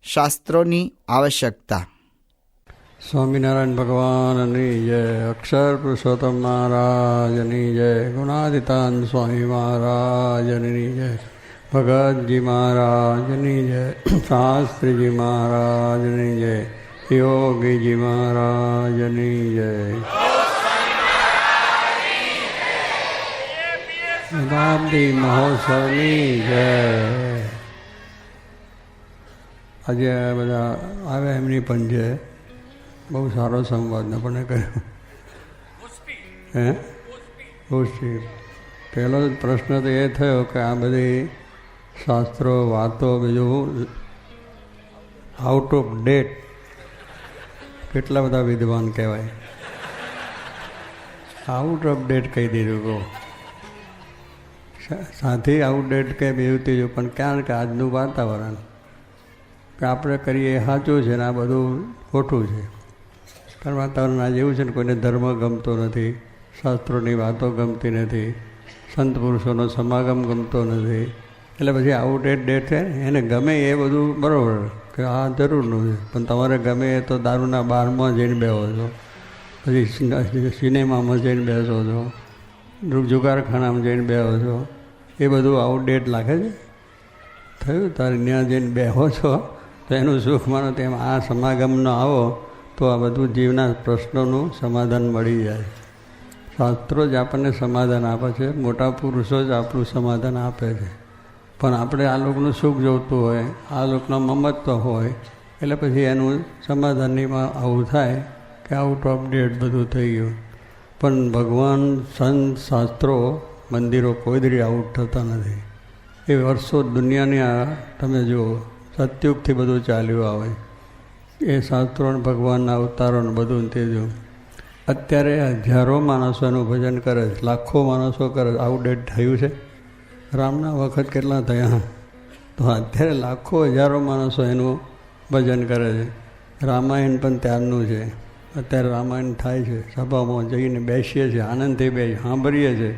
શાસ્ત્રોની આવશ્યકતા. સ્વામિનારાયણ ભગવાનની જય, અક્ષર પુરુષોત્તમ મહારાજની જય, ગુણાદિતાન સ્વામી મહારાજની જય, ભગતજી મહારાજની જય, શાસ્ત્રીજી મહારાજની જય, યોગીજી મહારાજની જય. શતાબ્દી મહોત્સવની જય. આજે બધા આવ્યા એમની પણ છે. બહુ સારો સંવાદ આપણને કર્યો. ગોષ્ઠી. પહેલો પ્રશ્ન તો એ થયો કે આ બધી શાસ્ત્રો વાતો બીજું આઉટ ઓફ ડેટ. કેટલા બધા વિદ્વાન કહેવાય, આઉટ ઓફ ડેટ કહી દીધું. કહો સાથી આઉટડેટ કે બીજું ત્રીજું, પણ ક્યાં કે આજનું વાતાવરણ કે આપણે કરીએ એ સાચું છે ને આ બધું ખોટું છે. કારણ વાતાવરણ આજે એવું છે ને કોઈને ધર્મ ગમતો નથી, શાસ્ત્રોની વાતો ગમતી નથી, સંત પુરુષોનો સમાગમ ગમતો નથી. એટલે પછી આઉટડેટ ડેટ છે એને ગમે એ બધું બરાબર કે આ જરૂરનું છે, પણ તમારે ગમે એ તો દારૂના બારમાં જઈને બેસો છો, પછી સિનેમામાં જઈને બેસો છો, જુગારખાનામાં જઈને બેસો છો, એ બધું આઉટડેટ લાગે છે. થયું તારે ત્યાં જઈને બેહો છો તો એનું સુખ માનો, તેમ આ સમાગમનો આવો તો આ બધું જીવના પ્રશ્નોનું સમાધાન મળી જાય. શાસ્ત્રો જ આપણને સમાધાન આપે છે, મોટા પુરુષો જ આપણું સમાધાન આપે છે. પણ આપણે આ લોકોનું સુખ જોઈતું હોય, આ લોકોનો મમત્વ હોય, એટલે પછી એનું સમાધાનીમાં આવું થાય કે આઉટ ઓફ ડેટ બધું થઈ ગયું. પણ ભગવાન, સંત, શાસ્ત્રો, મંદિરો કોઈ દી આઉટ થતા નથી. એ વર્ષો દુનિયાની આ તમે જુઓ, સતયુગથી બધું ચાલ્યું આવે. એ શાસ્ત્રો ને ભગવાનના અવતારો ને બધું તે જો અત્યારે હજારો માણસો એનું ભજન કરે છે, લાખો માણસો કરે. આઉટડેટ થયું છે? રામના વખત કેટલા થયા? તો અત્યારે લાખો હજારો માણસો એનું ભજન કરે છે. રામાયણ પણ ત્યારનું છે. અત્યારે રામાયણ થાય છે, સભામાં જઈને બેસીએ છીએ, આનંદથી બેસી સાંભળીએ છીએ.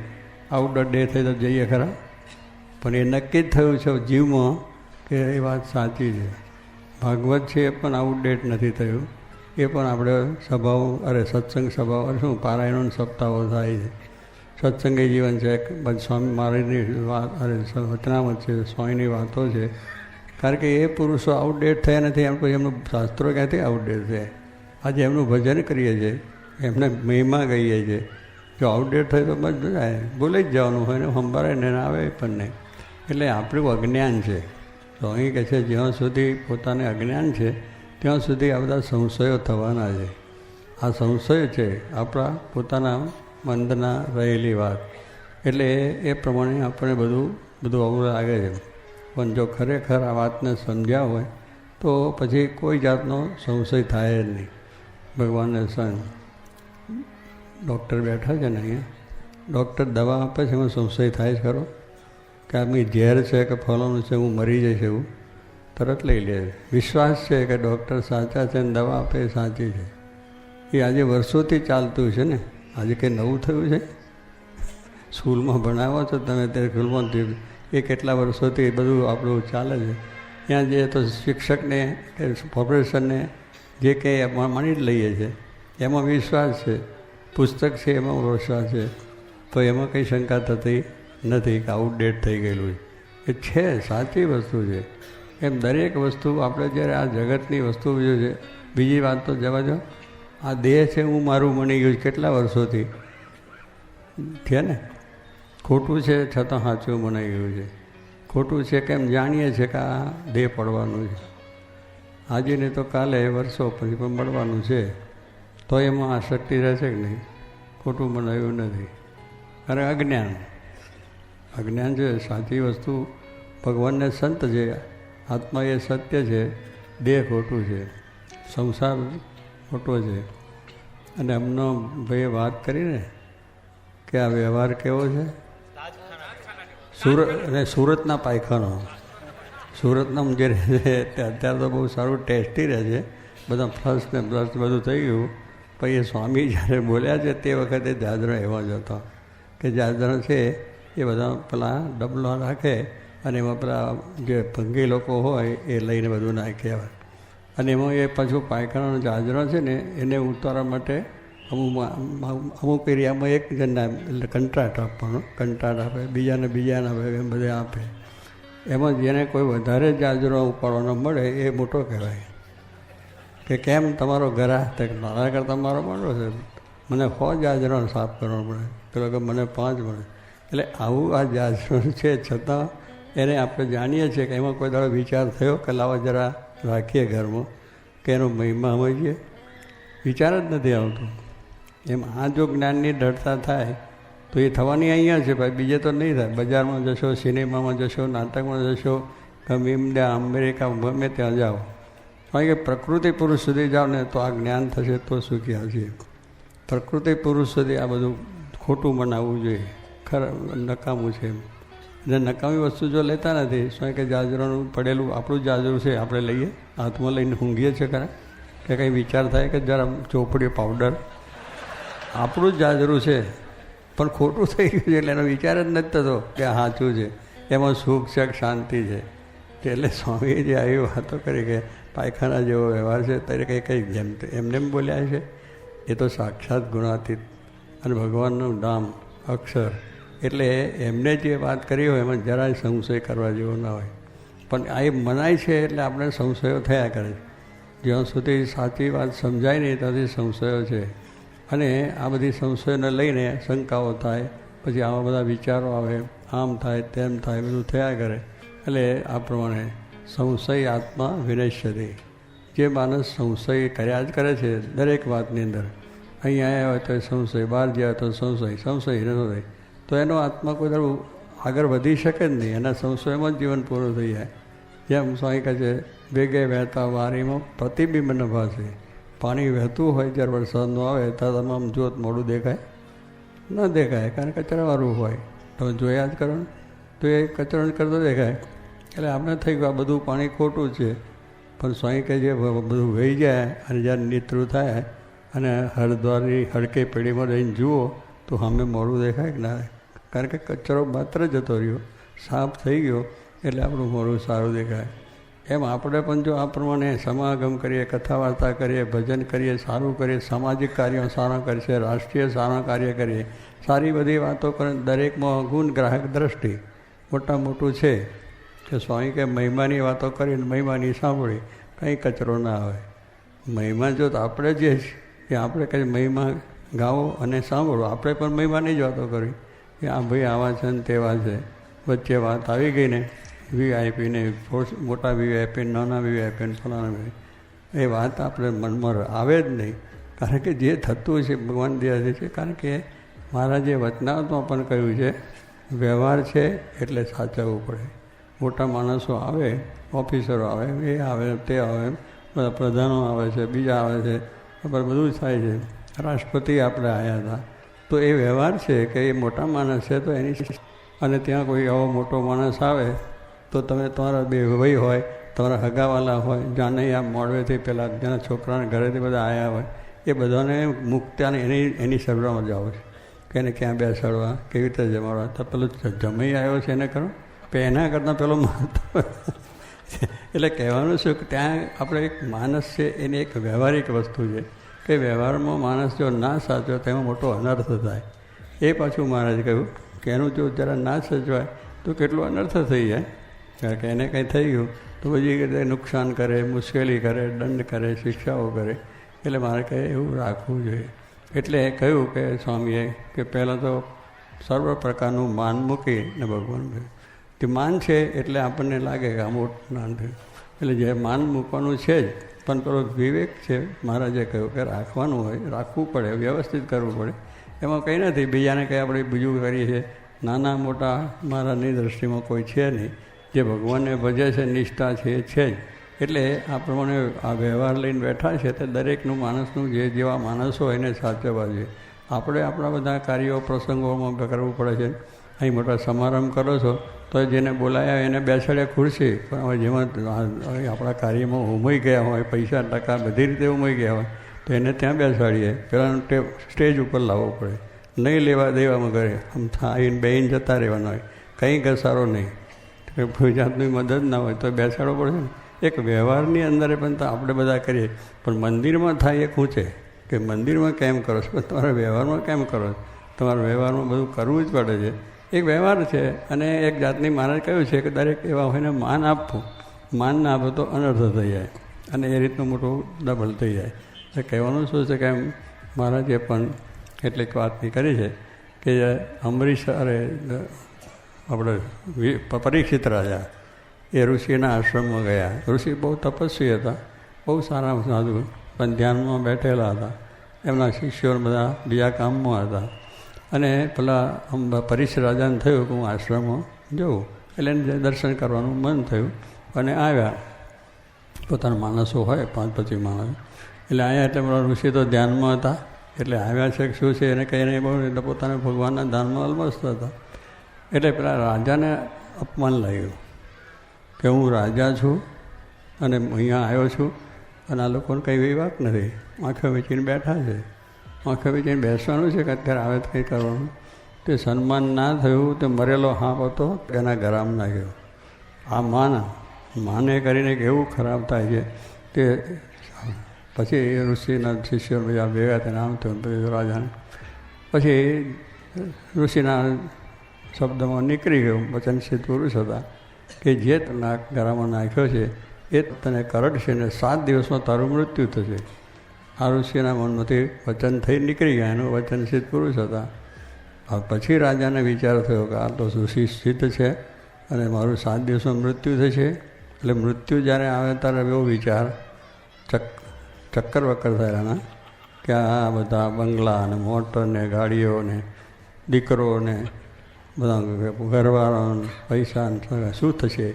આઉટડોર ડે થઈ તો જઈએ ખરા, પણ એ નક્કી જ થયું છે જીવમાં કે એ વાત સાચી છે. ભાગવત છે એ પણ આઉટડેટ નથી થયું. એ પણ આપણે સભાઓ, સત્સંગ સભાઓ શું પારાયણોની સપ્તાહો થાય છે. સત્સંગી જીવન છે, બધ સ્વામી મહારાજની વાત, વચનામત છે, સ્વામીની વાતો છે. કારણ કે એ પુરુષો આઉટડેટ થયા નથી. એમ કોઈ એમનું શાસ્ત્રો ક્યાંથી આઉટડેટ છે? આજે એમનું ભજન કરીએ છીએ, એમને મહિમા ગઈએ છીએ. જો આઉટડેટ થાય તો બસ ભૂલી જ જવાનું હોય ને, સંભાળે ને આવે પણ નહીં. એટલે આપણું અજ્ઞાન છે. તો અહીં કહે છે જ્યાં સુધી પોતાને અજ્ઞાન છે ત્યાં સુધી આ બધા સંશયો થવાના છે. આ સંશય છે આપણા પોતાના મંદના રહેલી વાત. એટલે એ પ્રમાણે આપણે બધું અવળું લાગે છે. પણ જો ખરેખર આ વાતને સમજ્યા હોય તો પછી કોઈ જાતનો સંશય થાય જ નહીં. ભગવાનને સંત ડૉક્ટર બેઠા છે ને અહીંયા, ડૉક્ટર દવા આપે છે, એમાં સંશય થાય જ ખરો કે આમની ઝેર છે કે ફલાણું છે, હું મરી જઈશ એવું તરત લઈ લે. વિશ્વાસ છે કે ડૉક્ટર સાચા છે ને દવા આપે એ સાચી છે. એ આજે વર્ષોથી ચાલતું છે ને. આજે કંઈ નવું થયું છે? સ્કૂલમાં ભણાવો છો તમે, ત્યારે સ્કૂલમાં એ કેટલા વર્ષોથી એ બધું આપણું ચાલે છે. ત્યાં જઈએ તો શિક્ષકને કે પ્રોફેસરને જે કંઈ માની જ લઈએ છીએ, એમાં વિશ્વાસ છે. પુસ્તક છે એમાં વિશ્વાસ છે, તો એમાં કંઈ શંકા થતી નથી કે આઉટડેટ થઈ ગયેલું છે. એ છે, સાચી વસ્તુ છે. એમ દરેક વસ્તુ આપણે જ્યારે આ જગતની વસ્તુ છે. બીજી વાત તો જવા દો, આ દેહ છે હું મારું મની ગયું કેટલા વર્ષોથી છે ને. ખોટું છે છતાં સાચું મનાઈ ગયું છે. ખોટું છે કેમ જાણીએ છીએ કે આ દેહ પડવાનું છે. આજે નહીં તો કાલે, વર્ષો પછી પણ મળવાનું છે. તો એમાં આસક્તિ રહેશે કે નહીં? ખોટું બનાવ્યું નથી. અરે અજ્ઞાન છે. સાચી વસ્તુ ભગવાનને સંત છે, આત્મા એ સત્ય છે, દેહ ખોટું છે, સંસાર ખોટો છે. અને એમનો ભાઈએ વાત કરીને કે આ વ્યવહાર કેવો છે, સુરતના પાયખાનો, સુરતના જે રહે છે તે અત્યારે તો બહુ સારું ટેસ્ટી રહે છે. બધા ફ્લશ ને બ્લશ બધું થઈ ગયું. પછી એ સ્વામી જ્યારે બોલ્યા છે તે વખતે જાજરો એવા જ હતો કે જાજરો છે એ બધા પેલા ડબલો રાખે અને એમાં પેલા જે ભંગી લોકો હોય એ લઈને બધું નાખી આવે. અને એમાં એ પાછું પાયખાનાનો જાજરો છે ને એને ઉતારવા માટે અમુક એરિયામાં એક જણને એટલે કંટ્રાટ આપવાનો, કંટ્રાટ આપે, બીજાને આપે, એમ બધે આપે. એમાં જેને કોઈ વધારે જાજરો ઉપાડવાનો મળે એ મોટો કહેવાય. કે કેમ તમારો ઘરા તો મારા કરતાં મારો મોટો છે, મને 100 જાજરો સાફ કરવાનો પડે, પેલો કે મને 5 મળે. એટલે આવું આ જાજરો છે, છતાં એને આપણે જાણીએ છીએ કે એમાં કોઈ દાડો વિચાર થયો કે લાવો જરા રાખીએ ઘરમાં, કે એનો મહિમા સમજીએ, વિચાર જ નથી આવતો. એમ આ જો જ્ઞાનની દ્રઢતા થાય તો એ થવાની અહીંયા છે ભાઈ, બીજે તો નહીં થાય. બજારમાં જશો, સિનેમામાં જશો, નાટકમાં જશો, ગમે ઇન્ડિયા, અમેરિકા, ગમે ત્યાં જાઓ, કારણ કે પ્રકૃતિ પુરુષ સુધી જાઓ ને તો આ જ્ઞાન થશે તો સુખી હશે. પ્રકૃતિ પુરુષ સુધી આ બધું ખોટું બનાવવું જોઈએ, નકામું છે. અને નકામી વસ્તુ જો લેતા નથી, શું કે જાજરોનું પડેલું આપણું જાજરું છે આપણે લઈએ, હાથમાં લઈને ઊંઘીએ છીએ ખરા, કે કંઈ વિચાર થાય કે જરા ચોપડી પાવડર આપણું જ જાજરું છે પણ ખોટું થઈ ગયું છે, એટલે એનો વિચાર જ નથી થતો કે સાચું છે, એમાં સુખ છે, શાંતિ છે. એટલે સ્વામીએ જે આવી વાતો કરી કે પાયખાના જેવો વ્યવહાર છે, ત્યારે કંઈ જેમ એમને બોલ્યા છે, એ તો સાક્ષાત ગુણાતીત અને ભગવાનનું નામ અક્ષર. એટલે એમને જે વાત કરી હોય એમાં જરાય સંશય કરવા જેવો ના હોય. પણ આ એ મનાય છે એટલે આપણે સંશયો થયા કરે છે. જ્યાં સુધી સાચી વાત સમજાય નહીં ત્યાંથી સંશયો છે. અને આ બધી સંશયોને લઈને શંકાઓ થાય, પછી આવા બધા વિચારો આવે, આમ થાય તેમ થાય, બધું થયા કરે. એટલે આ પ્રમાણે સંશય આત્મા વિનશ્યતિ. જે માણસ સંશય કર્યા જ કરે છે દરેક વાતની અંદર, અહીંયા આવ્યા હોય તો સંશય, બહાર ગયા તો સંશય, તો એનો આત્મા કોઈ દર આગળ વધી શકે જ નહીં. એના સંશયમાં જ જીવન પૂરું થઈ જાય. જેમ સ્વામી કહે છે, વેગે વહેતા વારીમાં પ્રતિબિંબ ન ભાસે. પાણી વહેતું હોય જ્યારે વરસાદનું આવે ત્યારે તમામ જોત મોડું દેખાય ન દેખાય, કારણ કે કચરાવાળું હોય. તમે જોયા જ કરો ને તો એ કચરો જ કરતો દેખાય. એટલે આપણે થઈ ગયું આ બધું પાણી ખોટું છે. પણ સ્વામી કહે જે બધું વહી જાય અને જ્યારે નીતરું થાય અને હરદ્વારની હડકે પેઢીમાં રહીને જુઓ તો સામે મોડું દેખાય કે ના, કારણ કે કચરો માત્ર જતો રહ્યો, સાફ થઈ ગયો એટલે આપણું મોડું સારું દેખાય. એમ આપણે પણ જો આ પ્રમાણે સમાગમ કરીએ, કથા વાર્તા કરીએ, ભજન કરીએ, સારું કરીએ, સામાજિક કાર્યો સારા કરીએ, રાષ્ટ્રીય સારા કાર્ય કરીએ, સારી બધી વાતો કરીએ, દરેકમાં ગુણ ગ્રાહક દ્રષ્ટિ મોટા મોટું છે. કે સ્વામી કે મહિમાની વાતો કરીને મહિમાની સાંભળી કંઈ કચરો ના આવે. મહિમા જો તો આપણે જે છે આપણે કંઈ મહિમા ગાઓ અને સાંભળો. આપણે પણ મહિમાની જ વાતો કરી કે આ ભાઈ આવા છે ને તેવા છે. વચ્ચે વાત આવી ગઈ ને વીઆઈપીને, મોટા વીઆઈપીને, નાના વીઆઈપીને, ફલાણા, એ વાત આપણે મનમાં આવે જ નહીં. કારણ કે જે થતું છે ભગવાન દયાથી છે. કારણ કે મારા જે વચનાવતમાં પણ કહ્યું છે, વ્યવહાર છે એટલે સાચવવું પડે. મોટા માણસો આવે, ઓફિસરો આવે, એ આવે તે આવે, બધા પ્રધાનો આવે છે, બીજા આવે છે, બરાબર બધું થાય છે. રાષ્ટ્રપતિ આપણે આવ્યા હતા તો એ વ્યવહાર છે કે એ મોટા માણસ છે તો એની, અને ત્યાં કોઈ આવો મોટો માણસ આવે તો તમે તમારા બે ભાઈ હોય, તમારા હગાવાલા હોય, જાણે આ મોડવેથી પહેલાં જેના છોકરાના ઘરેથી બધા આવ્યા હોય, એ બધાને મુક્ત્યાને એની સર્વમાં જાઓ છે કે એને ક્યાં બેસાડવા, કેવી રીતે જમાડવા. તો પેલું જમાઈ આવ્યો છે એને કરો, પણ એના કરતાં પેલો માનતો. એટલે કહેવાનું શું કે ત્યાં આપણે એક માણસ છે એની એક વ્યવહારિક વસ્તુ છે કે વ્યવહારમાં માણસ જો ના સાચવે તેમાં મોટો અનર્થ થાય. એ પાછું મહારાજ કહ્યું કે એનું જો જરા ના સચવાય તો કેટલો અનર્થ થઈ જાય. કારણ કે એને કંઈ થઈ ગયું તો બધી રીતે નુકસાન કરે, મુશ્કેલી કરે, દંડ કરે, શિક્ષાઓ કરે. એટલે મારે કહે એવું રાખવું જોઈએ. એટલે કહ્યું કે સ્વામીએ કે પહેલાં તો સર્વ પ્રકારનું માન મૂકીને ભગવાન કહ્યું તે માન છે એટલે આપણને લાગે કે આ મોટું જ્ઞાન થયું. એટલે જે માન મૂકવાનું છે જ, પણ પેલો વિવેક છે મહારાજે કહ્યું કે રાખવાનું હોય, રાખવું પડે, વ્યવસ્થિત કરવું પડે. એમાં કંઈ નથી, બીજાને કંઈ આપણે બીજું કરીએ છીએ. નાના મોટા મારાની દૃષ્ટિમાં કોઈ છે નહીં. જે ભગવાનને ભજે છે, નિષ્ઠા છે એ છે જ. એટલે આ પ્રમાણે આ વ્યવહાર લઈને બેઠા છે તે દરેકનું માણસનું જે જેવા માણસો હોય એને સાચવવા જોઈએ. આપણે આપણા બધા કાર્યો પ્રસંગોમાં કરવું પડે છે. અહીં મોટા સમારંભ કરો છો તો જેને બોલાયા એને બેસાડ્યા ખુરશી, પણ હવે જેમાં આપણા કાર્યમાં ઉમઈ ગયા હોય, પૈસા ટકા બધી રીતે ઉમઈ ગયા હોય તો એને ત્યાં બેસાડીએ. પહેલાં સ્ટેજ ઉપર લાવવો પડે, નહીં લેવા દેવામાં કરે, આમ આવીને બેહીને જતા રહેવાના હોય, કંઈ ઘસારો નહીં. કોઈ જાતની મદદ ના હોય તો બેસાડવો પડે ને. એક વ્યવહારની અંદર પણ તો આપણે બધા કરીએ, પણ મંદિરમાં થાય એ ખૂંચે કે મંદિરમાં કેમ કરો છો, તમારા વ્યવહારમાં કેમ કરો છો. તમારા વ્યવહારમાં બધું કરવું જ પડે છે. એક વ્યવહાર છે. અને એક જાતની મહારાજ કહ્યું છે કે દરેક એવા હોયને માન આપવું. માન ના આપો તો અનર્થ થઈ જાય અને એ રીતનું મોટું ડબલ થઈ જાય. એટલે કહેવાનું શું છે કે મહારાજે પણ કેટલીક વાત કરી છે કે અંબરીશ આપણે પરીક્ષિત રાજા એ ઋષિના આશ્રમમાં ગયા. ઋષિ બહુ તપસ્વી હતા, બહુ સારા સાધુ, પણ ધ્યાનમાં બેઠેલા હતા. એમના શિષ્યો બધા બીજા કામમાં હતા. અને પેલા પરીક્ષિત રાજાને થયું કે હું આશ્રમમાં જઉં, એટલે એને દર્શન કરવાનું મન થયું અને આવ્યા. પોતાના માણસો હોય 5-25 માણસ, એટલે આવ્યા. એટલે પેલા ઋષિ તો ધ્યાનમાં હતા, એટલે આવ્યા છે શું છે એને કહીને બહુ, એટલે પોતાના ભગવાનના ધ્યાનમાં અલમસ્ત હતા. એટલે પેલા રાજાને અપમાન લાગ્યું કે હું રાજા છું અને અહીંયા આવ્યો છું અને આ લોકોને કંઈ વાત નથી, આંખે વેચીને બેઠા છે. આંખે વેચીને બેસવાનું છે કે અત્યારે આવે તો કંઈ કરવાનું. તે સન્માન ના થયું, તે મરેલો હાંપ હતો એના ગરામ નાખ્યો. આ માને કરીને કેવું ખરાબ થાય છે. તે પછી ઋષિના શિષ્યો બધા ભેગા થઈને આમ થયું. પછી રાજાને પછી ઋષિના શબ્દમાં નીકળી ગયું, વચનસિદ્ધ પુરુષ હતા, કે જે તને ગરામાં નાખ્યો છે એ તને કરડશે ને 7 દિવસમાં તારું મૃત્યુ થશે. આ ઋષિના મનમાંથી વચન થઈ નીકળી ગયા. એનું વચનસિદ્ધ પુરુષ હતા. પછી રાજાને વિચાર થયો કે આ તો ઋષિ સિદ્ધ છે અને મારું 7 દિવસમાં મૃત્યુ થશે. એટલે મૃત્યુ જ્યારે આવે ત્યારે એવો વિચાર ચક્કર વક્કર થયેલા કે આ બધા બંગલા ને મોટર ને ગાડીઓ ને દીકરો ને બધા ઘરવાળાને પૈસા શું થશે,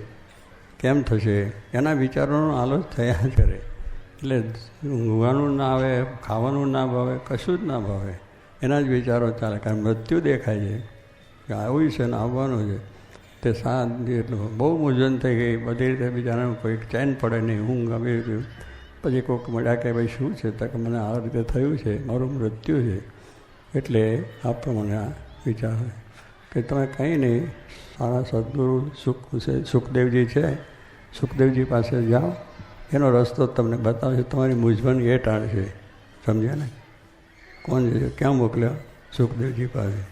કેમ થશે, એના વિચારોનો આલોચ થયા કરે. એટલે ઊંઘવાનું ના આવે, ખાવાનું ના ભાવે, કશું જ ના ભાવે, એના જ વિચારો ચાલે. કારણ મૃત્યુ દેખાય છે કે આવું છે ને આવવાનું છે. તે એટલું બહુ મૂંઝવણ થઈ ગઈ બધી રીતે. બિચારાનું કોઈ ચેન પડે નહીં, ઊંઘ આવી ગયું. પછી કોઈક મળ્યા કે ભાઈ શું છે, તો કે મને આ રીતે થયું છે, મારું મૃત્યુ છે. એટલે આ પ્રમાણે આ વિચાર કે તમે કંઈ નહીં, સારા સદગુરુ સુખદેવજી છે, સુખદેવજી પાસે જાઓ, એનો રસ્તો તમને બતાવશે, તમારી મૂંઝવણ એ ટાળશે. સમજ્યા ને? કોણ છે, ક્યાં મોકલ્યા? સુખદેવજી પાસે.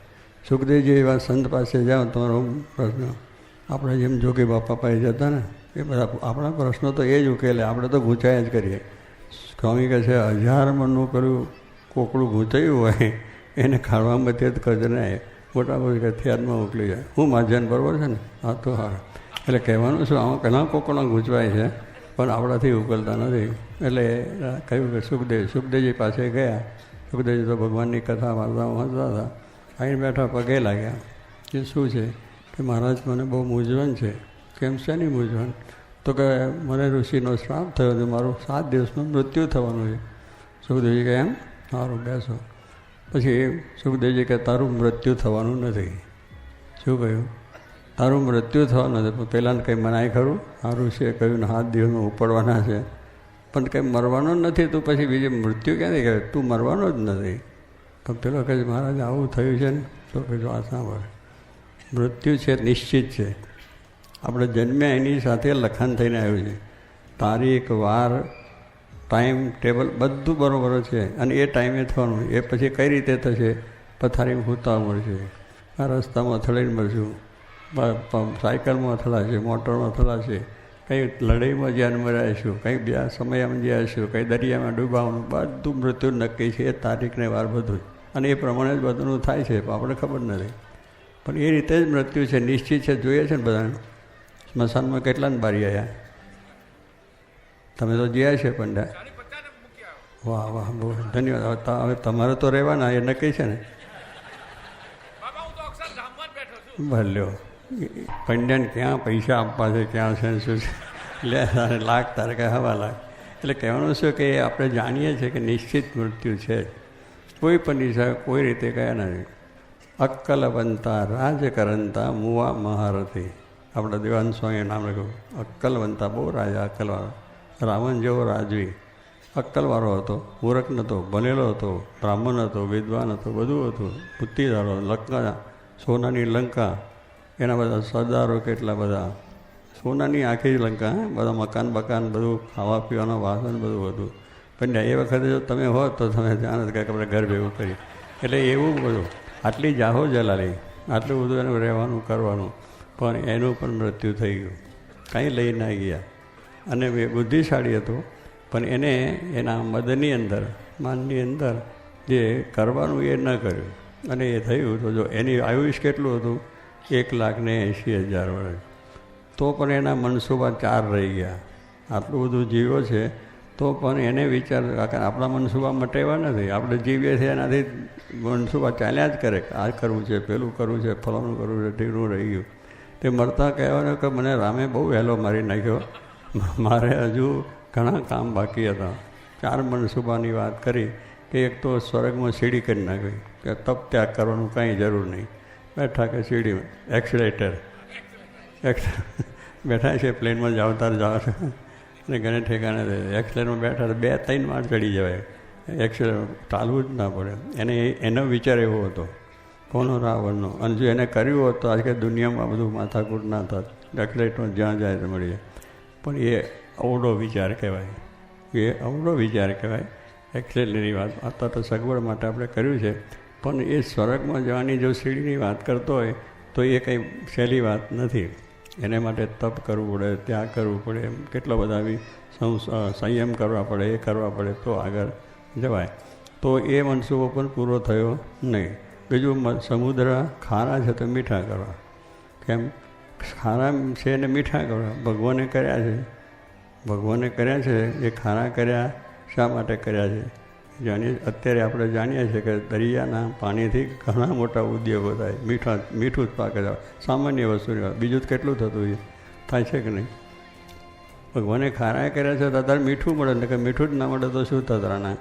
સુખદેવજી એવા સંત પાસે જાઓ, તમારો પ્રશ્ન આપણે જેમ જોગી બાપા પાસે જતા ને એ બધા આપણા પ્રશ્નો તો એ જ ઉકેલે, આપણે તો ગૂંચાયા જ કરીએ. સ્વામી કહે છે 1000 મણનું પેલું કોકડું ગૂંચાયું હોય એને ખાડવામાં તે જ કરજે ને, મોટા મોટી હથિયારમાં મોકલી જાય. હું માધ્યન બરાબર છે ને? હા તો હા. એટલે કહેવાનું શું, આમાં ઘણા કોકડા ગૂંચવાય છે પણ આપણાથી ઉકેલતા નથી. એટલે કહ્યું કે સુખદેવજી પાસે ગયા. સુખદેવજી તો ભગવાનની કથા વાર્તાઓ વાંચતા હતા. અહીં બેઠા પગે લાગ્યા કે શું છે કે મહારાજ મને બહુ મૂંઝવણ છે. કેમ છે ની મૂંઝવણ? તો કે મને ઋષિનો શ્રાપ થયો છે, મારું 7 દિવસમાં મૃત્યુ થવાનું છે. સુખદેવજી કહે એમ? સારું બેસો. પછી સુખદેવજી કહે તારું મૃત્યુ થવાનું નથી. શું કહ્યું? તારું મૃત્યુ થવાનું નથી. પણ પહેલાંને કંઈ મનાય ખરું? આ ઋષિએ કહ્યું ને 7 દિવસમાં ઉપડવાના છે, પણ કંઈ મરવાનો નથી. તું પછી બીજે મૃત્યુ ક્યાંથી કહે? તું મરવાનો જ નથી. પણ પેલો કહે છે મહારાજ આવું થયું છે ને. તો કીધું આ સાંભળ, મૃત્યુ છે નિશ્ચિત છે. આપણે જન્મ્યા એની સાથે લખાણ થઈને આવ્યું છે. તારીખ, વાર, ટાઈમ ટેબલ બધું બરાબર છે અને એ ટાઈમે થવાનું. એ પછી કઈ રીતે થશે? પથારીમાં સૂતા મળશે, આ રસ્તામાં અથડાઈને મળશું, સાયકલમાં અથડાશે, મોટરમાં અથડાશે, કંઈ લડાઈમાં જ્યાં મરાઈશું, કંઈ બીજા સમયમાં જઈશું, કંઈ દરિયામાં ડૂબાવાનું, બધું મૃત્યુ નક્કી છે. એ તારીખને વાર બધું જ. અને એ પ્રમાણે જ બધું થાય છે, પણ આપણે ખબર નથી. પણ એ રીતે જ મૃત્યુ છે, નિશ્ચિત છે. જોઈએ છે ને બધાને. સ્મશાનમાં કેટલાને બારી આવ્યા? તમે તો જ્યાં છે પંડા. વાહ વાહ, બહુ ધન્યવાદ. હવે તમારે તો રહેવાના, એ નક્કી છે ને? ભલ્યો પંડ્યાને ક્યાં પૈસા આપવા છે, ક્યાં છે, શું છે, લે તારે લાખ, તારે કંઈ 1.5 લાખ. એટલે કહેવાનું શું કે આપણે જાણીએ છીએ કે નિશ્ચિત મૃત્યુ છે. કોઈ પણ દિશા કોઈ રીતે કયા નથી. અક્કલવંતા રાજકરંતા મુવા મહારથી. આપણા દેવાનંદ સ્વામીએ નામ લખ્યું. અક્કલવંતા, બહુ રાજા અક્કલવાળો. રાવણ જેવો રાજવી, અક્કલવાળો હતો, મૂર્ખ નહોતો, ભણેલો હતો, બ્રાહ્મણ હતો, વિદ્વાન હતો, બધું હતું. બુદ્ધિદારો, લંકા, સોનાની લંકા, એના બધા સરદારો કેટલા બધા, સોનાની આખી લંકા, બધા મકાન બકાન બધું, ખાવા પીવાનું વાસણ બધું હતું. પણ એ વખતે જો તમે હોત તો તમે જાણો કે આપણે ઘર ભેગું કરી. એટલે એવું બધું, આટલી જાહો જલાલી, આટલું બધું એનું રહેવાનું કરવાનું, પણ એનું પણ મૃત્યુ થઈ ગયું. કાંઈ લઈ ના ગયા. અને એ બુદ્ધિશાળી હતો, પણ એને એના મદની અંદર, માનની અંદર જે કરવાનું એ ન કર્યું, અને એ થયું. તો જો એની આયુષ્ય કેટલું હતું? 1,80,000 વર્ષ. તો પણ એના મનસુબા 4 રહી ગયા. આટલું બધું જીવ્યો છે તો પણ એને વિચાર, આપણા મનસુબા મટેવા નથી. આપણે જીવીએ છીએ એનાથી મનસુબા ચાલ્યા જ કરે. આ કરવું છે, પેલું કરવું છે, ફલાણું કરવું છે, ઢીકણું રહી ગયું. તે મરતા કહેવાનું કે મને રામે બહુ વહેલો મારી નાખ્યો, મારે હજુ ઘણા કામ બાકી હતા. 4 મનસુબાની વાત કરી કે એક તો સ્વર્ગમાં સીડી કરી નાખી કે તપ ત્યાગ કરવાનું કાંઈ જરૂર નહીં. બેઠા કે સીડીમાં એક્સિલેટર બેઠા છે, પ્લેનમાં જાઓ તાર જાઓ છો અને ઘણે ઠેકાણે એક્સિલેટરમાં બેઠા તો 2-3 વાર ચડી જવાય. એક્સિલેટર ચાલવું જ ના પડે. એનો વિચાર એવો હતો, કોનો? રાવણનો. અને જો એને કર્યું હોત તો આજકાલ દુનિયામાં બધું માથાકૂટ ના થાત. એક્સિલેટરમાં જ્યાં જાય તો મળી જાય. પણ એ અવળો વિચાર કહેવાય, એ અવળો વિચાર કહેવાય. એક્સિલેટરની વાત અત્યારે તો સગવડ માટે આપણે કર્યું છે, પણ એ સ્વર્ગમાં જવાની જો સીડીની વાત કરતો હોય તો એ કંઈ સહેલી વાત નથી. એને માટે તપ કરવું પડે, ત્યાગ કરવું પડે, એમ કેટલા બધા બી સંયમ કરવા પડે, એ કરવા પડે તો આગળ જવાય. તો એ મનસૂબો પણ પૂરો થયો નહીં. બીજું, સમુદ્ર ખારા છે તો મીઠા કરવા. કેમ? ખારા છે ને મીઠા કરવા ભગવાને કર્યા છે. ભગવાને કર્યા છે એ ખારા કર્યા શા માટે કર્યા છે? અત્યારે આપણે જાણીએ છીએ કે દરિયાના પાણીથી ઘણા મોટા ઉદ્યોગો થાય. મીઠું જ પાકે છે. સામાન્ય વસ્તુની વાત, બીજું જ કેટલું થતું થાય છે કે નહીં? ભગવાને ખારા કર્યા છે તો અત્યારે મીઠું મળે ને, કે મીઠું જ ના મળે તો શું થતાના?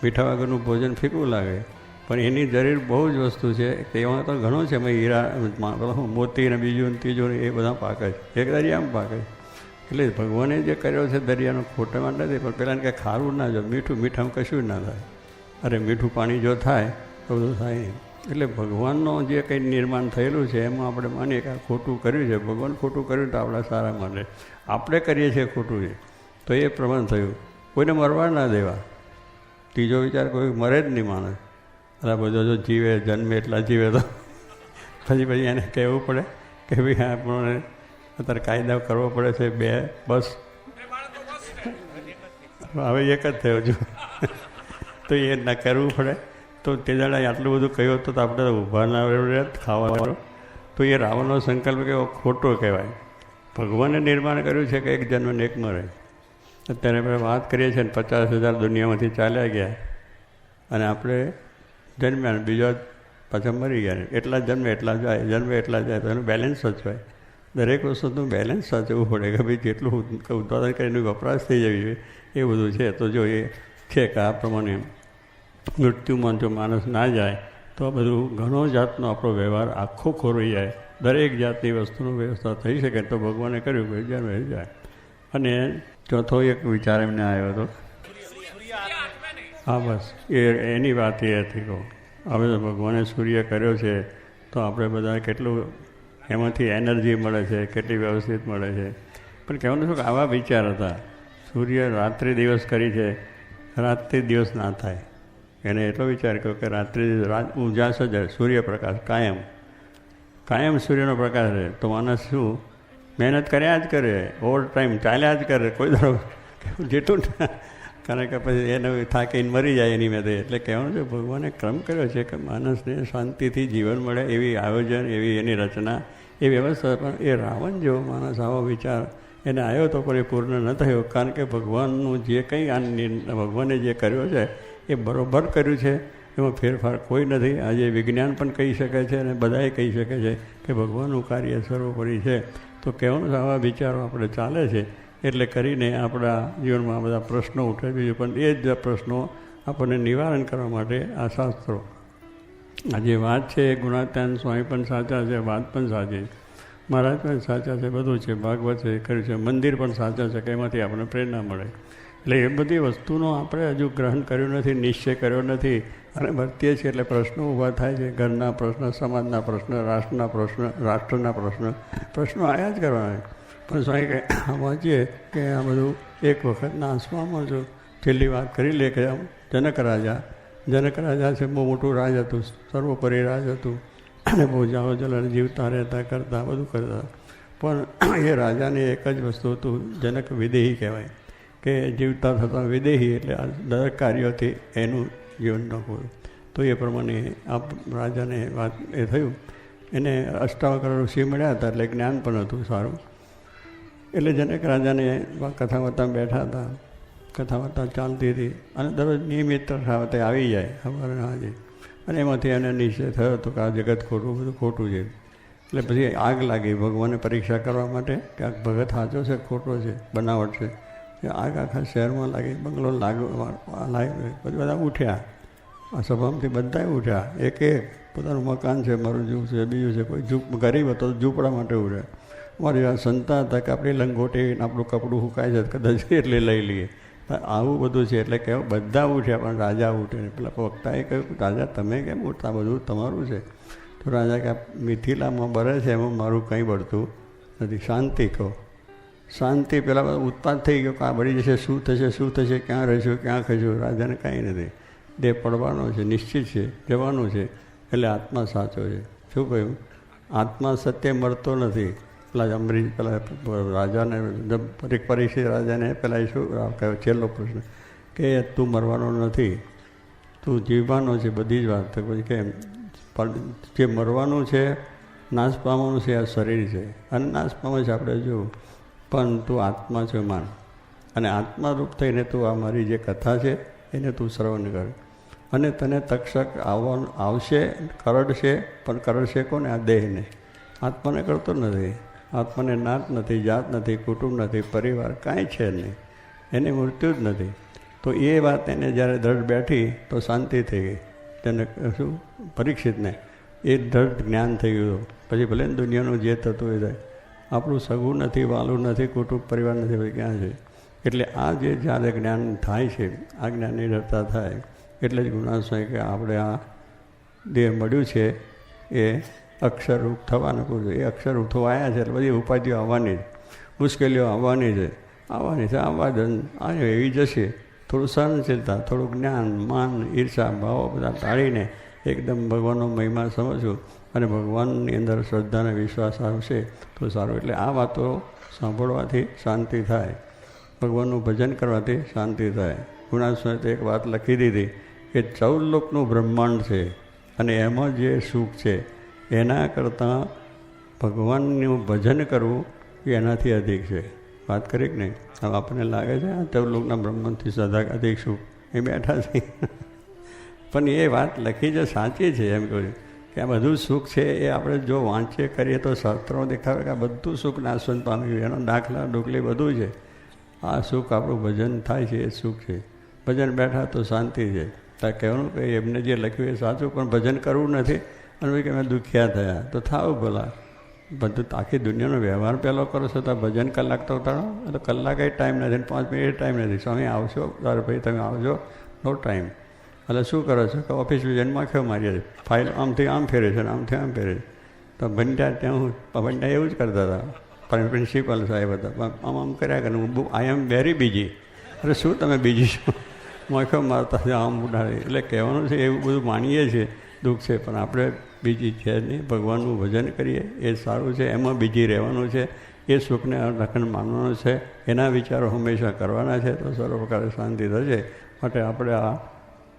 મીઠા વગરનું ભોજન ફીકું લાગે. પણ એની જરૂર બહુ જ વસ્તુ છે. એમાં તો ઘણું છે. હીરા, મોતી ને બીજું ને ત્રીજું એ બધા પાકે છે. એક દરિયામાં પાકે છે. એટલે ભગવાને જે કર્યો છે દરિયાનો ખોટા માટે નથી, પણ પહેલાં કે ખારું ના જો, મીઠામાં કશું જ ના થાય. અરે મીઠું પાણી જો થાય તો બધું થાય નહીં. એટલે ભગવાનનો જે કંઈ નિર્માણ થયેલું છે એમાં આપણે માનીએ કે ખોટું કર્યું છે. ભગવાન ખોટું કર્યું તો આપણા સારા માટે. આપણે કરીએ છીએ ખોટું છે તો એ પ્રમાણ થયું. કોઈને મરવા ના દેવા. ત્રીજો વિચાર, કોઈ મરે જ નહીં માણસ. અરે બધો જો જીવે, જન્મે એટલા જીવે તો પછી એને કહેવું પડે કે ભાઈ આપણને અત્યારે કાયદા કરવો પડે છે 2 બસ. હવે એક જ થયો છું તો એ ના કરવું પડે. તો તે દાડા આટલું બધું કહ્યું હતું તો આપણે ઊભા ના રહે ખાવાનું. તો એ રાવણનો સંકલ્પ કેવો ખોટો કહેવાય. ભગવાને નિર્માણ કર્યું છે કે એક જન્મ ને એક મરે. અત્યારે આપણે વાત કરીએ છીએ ને 50,000 દુનિયામાંથી ચાલ્યા ગયા અને આપણે જન્મ્યા, બીજા પાછા મરી ગયા. એટલા જન્મે એટલા જાય, જન્મે એટલા જાય. તો એનું બેલેન્સ સચવાય. દરેક વસ્તુનું બેલેન્સ સાચવવું પડે કે ભાઈ જેટલું ઉત્પાદન કરીને વપરાશ થઈ જવી જોઈએ એ બધું છે. તો જો એ છે કે આ પ્રમાણે મૃત્યુમાં જો માણસ ના જાય તો આ બધું ઘણો જાતનો આપણો વ્યવહાર આખો ખોરવાઈ જાય. દરેક જાતની વસ્તુની વ્યવસ્થા થઈ શકે તો ભગવાને કર્યું કે જન્મે જાય. અને ચોથો એક વિચાર એમને આવ્યો હતો, હા બસ એની વાત એ હતી. કહું હવે તો ભગવાને સૂર્ય કર્યો છે તો આપણે બધા કેટલું એમાંથી એનર્જી મળે છે, કેટલી વ્યવસ્થિત મળે છે. પણ કહેવાનું શું કે આવા વિચાર હતા. સૂર્ય રાત્રિ દિવસ કરી છે, રાતથી દિવસ ના થાય. એને એટલો વિચાર કર્યો કે રાત ઉજાસ જ સૂર્યપ્રકાશ કાયમ સૂર્યનો પ્રકાશ રહે. તો માણસ શું મહેનત કર્યા જ કરે, ઓવર ટાઈમ ચાલ્યા જ કરે, કોઈ દર જેટલું કારણ કે પછી એને થાકીને મરી જાય એની મેં. એટલે કહેવાનું છે ભગવાને ક્રમ કર્યો છે કે માણસને શાંતિથી જીવન મળે એવી આયોજન, એવી એની રચના, એ વ્યવસ્થા. પણ એ રાવણ જેવો માણસ આવો વિચાર એને આવ્યો તો પણ એ પૂર્ણ ન થયો. કારણ કે ભગવાનનું જે કંઈ ભગવાને જે કર્યો છે એ બરાબર કર્યું છે, એમાં ફેરફાર કોઈ નથી. આજે વિજ્ઞાન પણ કહી શકે છે અને બધાએ કહી શકે છે કે ભગવાનનું કાર્ય સર્વોપરી છે. તો કહેવાનું આવા વિચારો આપણે ચાલે છે એટલે કરીને આપણા જીવનમાં બધા પ્રશ્નો ઉઠે. બીજું પણ એ જ પ્રશ્નો આપણને નિવારણ કરવા માટે આ શાસ્ત્રો, આ જે વાત છે એ ગુણાત્યાન સ્વામી પણ સાચા છે, વાત પણ સાચી, મહારાજ પણ સાચા છે, બધું છે, ભાગવત છે, કર્યું છે, મંદિર પણ સાચા છે કે એમાંથી આપણને પ્રેરણા મળે. એટલે એ બધી વસ્તુનો આપણે હજુ ગ્રહણ કર્યું નથી, નિશ્ચય કર્યો નથી અને વર્તીએ છીએ એટલે પ્રશ્નો ઊભા થાય છે. ઘરના પ્રશ્ન, સમાજના પ્રશ્ન, રાષ્ટ્રના પ્રશ્ન, રાષ્ટ્રના પ્રશ્નો આવ્યા જ કરવાના. પણ સ્વામી કે વાંચીએ કે આ બધું એક વખત નાશમાં છું. છેલ્લી વાત કરી લે કે જનક રાજા છે, બહુ મોટું રાજ હતું, સર્વોપરી રાજ હતું અને બહુ જાઓ જલન જીવતા રહેતા કરતા બધું કરતા. પણ એ રાજાને એક જ વસ્તુ હતું, જનક વિદેહી કહેવાય કે જીવતા થતા વિદેહી, એટલે આ દરેક કાર્યોથી એનું જીવન ન હોય. તો એ પ્રમાણે આ રાજાને વાત એ થયું. એને અષ્ટાવક્ર ઋષિ મળ્યા હતા, એટલે જ્ઞાન પણ હતું સારું. એટલે જનક રાજાને કથા વાર્તા બેઠા હતા, કથા વાર્તા ચાલતી હતી અને દરરોજ નિયમિત કથા આવી જાય સવારે આજે. અને એમાંથી એને નિશ્ચય થયો હતો કે આ જગત ખોટું, બધું ખોટું છે. એટલે પછી આગ લાગી ભગવાનને પરીક્ષા કરવા માટે કે આ ભગત સાચો છે ખોટો છે, બનાવટ છે. એ આગ આખા શહેરમાં લાગી, બંગલો લાગ્યો. પછી બધા ઉઠ્યા, આ સભામાંથી બધા ઉઠ્યા, એક પોતાનું મકાન છે, મારું જૂપ છે, બીજું છે. કોઈ ગરીબ હતો ઝૂંપડા માટે ઉઠ્યા. મારી આ સંતા હતા કે આપણી લંગોટી આપણું કપડું સુકાય છે કદાચ એટલે લઈ લઈએ. આવું બધું છે. એટલે કહેવું બધા ઉઠ્યા પણ રાજા ઉઠે. પેલા વક્તાએ કહ્યું, રાજા તમે કેમ ઉઠતા, બધું તમારું છે. તો રાજા કે મિથિલામાં બરે છે એમાં મારું કંઈ બળતું નથી, શાંતિ કહો. શાંતિ પહેલાં બધા ઉત્પાદ થઈ ગયો કે આ બળી જશે, શું થશે, ક્યાં રહીશું, ક્યાં ખાઈશું. રાજાને કાંઈ નથી, દેહ પડવાનો છે, નિશ્ચિત છે, જવાનું છે. એટલે આત્મા સાચો છે. શું કહ્યું? આત્મા સત્ય મળતો નથી. પેલા અમરીશ પેલા રાજાને પરીક્ષિત રાજાને પહેલાં શું કહ્યું, છેલ્લો પ્રશ્ન કે તું મરવાનો નથી, તું જીવવાનો છે. બધી જ વાત તો પછી કેમ, પણ જે મરવાનું છે, નાશ પામવાનું છે, આ શરીર છે અને નાશ પામે છે આપણે જોવું. પણ તું આત્મા છે માન, અને આત્મારૂપ થઈને તું આ મારી જે કથા છે એને તું શ્રવણ કર. અને તને તક્ષક આવશે, કરડશે, પણ કરડશે કોને? આ દેહને. આત્માને કરતો નથી. આત્માને નાત નથી, જાત નથી, કુટુંબ નથી, પરિવાર કાંઈ છે નહીં, એને મૃત્યુ જ નથી. તો એ વાત એને જ્યારે દ્રઢ બેઠી તો શાંતિ થઈ ગઈ. તેને શું પરીક્ષિતને એ દ્રઢ જ્ઞાન થઈ ગયું. પછી ભલે દુનિયાનું જે થતું એ થાય, આપણું સગું નથી, વાલું નથી, કુટુંબ પરિવાર નથી, ભાઈ ક્યાં છે. એટલે આ જે જ્યારે જ્ઞાન થાય છે, આ જ્ઞાનની દ્રઢતા થાય એટલે જ ગુણાશ્રય કે આપણે આ દેહ મળ્યું છે એ અક્ષરરૂપ થવાનું કહું છું. એ અક્ષરરૂપ થવા આવ્યા છે એટલે બધી ઉપાધિઓ આવવાની જ, મુશ્કેલીઓ આવવાની છે, આવવા જ આ એવી જશે. થોડું સહનશીલતા, થોડું જ્ઞાન, માન, ઈર્ષા ભાવો બધા ટાળીને એકદમ ભગવાનનો મહિમા સમજવું અને ભગવાનની અંદર શ્રદ્ધા અને વિશ્વાસ આવશે તો સારું. એટલે આ વાતો સાંભળવાથી શાંતિ થાય, ભગવાનનું ભજન કરવાથી શાંતિ થાય. ગુણાશ્રય તો એક વાત લખી દીધી કે 14 લોકનું બ્રહ્માંડ છે અને એમાં જે સુખ છે એના કરતાં ભગવાનનું ભજન કરવું એ એનાથી અધિક છે. વાત કરી કે નહીં? હવે આપણને લાગે છે આ 14 લોકના બ્રહ્માંડથી સદા અધિક સુખ એ બેઠા છે. પણ એ વાત લખી જે સાચી છે. એમ કહ્યું કે આ બધું સુખ છે એ આપણે જો વાંચીએ કરીએ તો શાસ્ત્રો દેખાવે કે આ બધું સુખ નાશવંત પામી ગયું, એનો દાખલા ડોકલી બધું છે. આ સુખ આપણું ભજન થાય છે એ સુખ છે. ભજન બેઠા તો શાંતિ છે. ત્યાં કહેવાનું કે એમને જે લખ્યું એ સાચું, પણ ભજન કરવું નથી અને ભાઈ કે અમે દુખ્યા થયા તો થાવ ભલા. બધું આખી દુનિયાનો વ્યવહાર પહેલો કરો છો તો ભજન કલાક તો ઉતારો, એટલે કલાકે ટાઈમ નથી, 5 મિનિટ ટાઈમ નથી. સ્વામી આવશો તારે ભાઈ તમે આવજો, નો ટાઈમ. એટલે શું કરો છો કે ઓફિસ વિઝનમાં ખેવ મારીએ છીએ, ફાઇલ આમથી આમ ફેરે છે ને આમથી આમ ફેરે છે. તો ભંડા ત્યાં ભંડા એવું જ કરતા હતા, પ્રિન્સિપલ સાહેબ હતા, આમ કર્યા કરે હું આઈ એમ વેરી બીજી. અરે શું તમે બીજી છો? મોખો મારતા છે આમ ઉડાડે. એટલે કહેવાનું છે એવું બધું માનીએ છીએ, દુઃખ છે, પણ આપણે બીજી છે નહીં. ભગવાનનું ભજન કરીએ એ સારું છે, એમાં બીજી રહેવાનું છે, એ સુખને લખન માનવાનું છે, એના વિચારો હંમેશા કરવાના છે તો સર્વ પ્રકારે શાંતિ થશે. માટે આપણે આ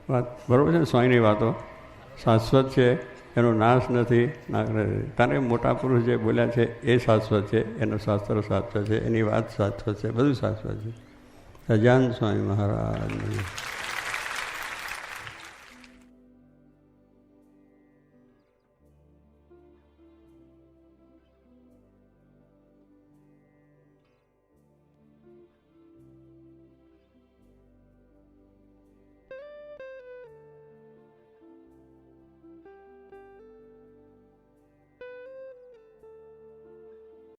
વાત બરાબર છે ને, સ્વામીની વાતો શાશ્વત છે, એનો નાશ નથી, તારે મોટા પુરુષ જે બોલ્યા છે એ શાશ્વત છે, એનો શાસ્ત્ર શાશ્વત છે, એની વાત શાશ્વત છે, બધું શાશ્વત છે. સજાન સ્વામી મહારાજ.